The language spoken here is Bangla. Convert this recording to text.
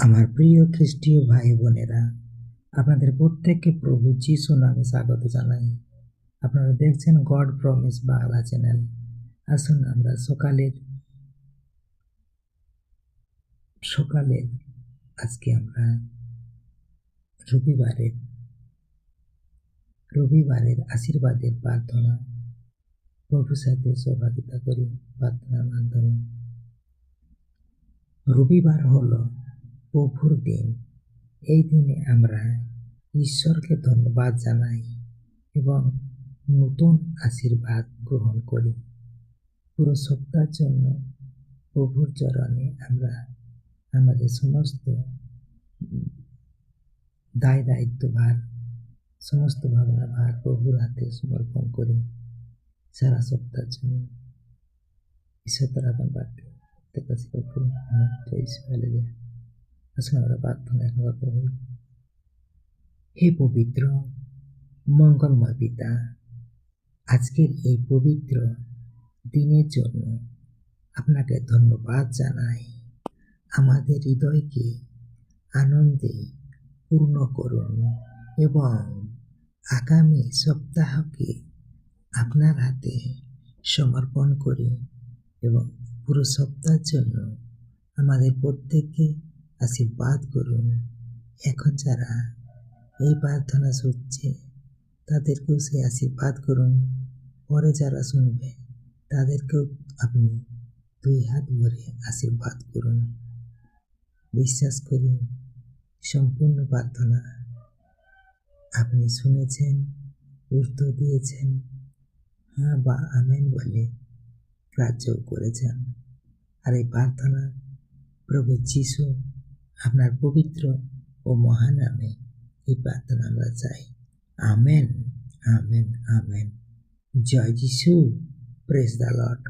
আমার প্রিয় খ্রিস্টীয় ভাই বোনেরা, আপনাদের প্রত্যেককে প্রভু যিশু নামে স্বাগত জানাই। আপনারা দেখছেন গড প্রমিস বাংলা চ্যানেল। আসুন আমরা সকালের আজকে আমরা রবিবারের আশীর্বাদের প্রার্থনা প্রভুর সাথে সহযোগিতা করি প্রার্থনার মাধ্যমে। রবিবার হলো প্রভুর দিন। এই দিনে আমরা ঈশ্বরকে ধন্যবাদ জানাই এবং নতুন আশীর্বাদ গ্রহণ করি। পুরো সপ্তাহের জন্য প্রভুর চরণে আমরা আমাদের সমস্ত দায়িত্বভার, সমস্ত ভাবনা ভার প্রভুর হাতে সমর্পণ করি। সারা সপ্তাহের জন্য ঈশ্বর তার আপন বাক্যে প্রত্যেক আশীর্বাদ করুন। আসলে আমরা প্রার্থনা একবার করি। হে পবিত্র মঙ্গলময় পিতা, আজকের এই পবিত্র দিনের জন্য আপনাকে ধন্যবাদ জানাই। আমাদের হৃদয়কে আনন্দে পূর্ণ করুন এবং আগামী সপ্তাহকে আপনার হাতে সমর্পণ করি এবং পুরো সপ্তাহের জন্য আমাদের প্রত্যেককে আশীর্বাদ করুন। এখন যারা এই প্রার্থনা শুনছে তাদেরকেও সেই আশীর্বাদ করুন। পরে যারা শুনবে তাদেরকেও আপনি 2 হাত ভরে আশীর্বাদ করুন। বিশ্বাস করি সম্পূর্ণ প্রার্থনা আপনি শুনেছেন, উত্তর দিয়েছেন, হ্যাঁ বা আমেন বলে গ্রাহ্য করেছেন। আর এই প্রার্থনা প্রভু যিশু আপনার পবিত্র ও মহান নামে এই প্রার্থনা আমরা চাই। Amen, amen, amen. জয় যিশু, প্রেজ দ্য লর্ড।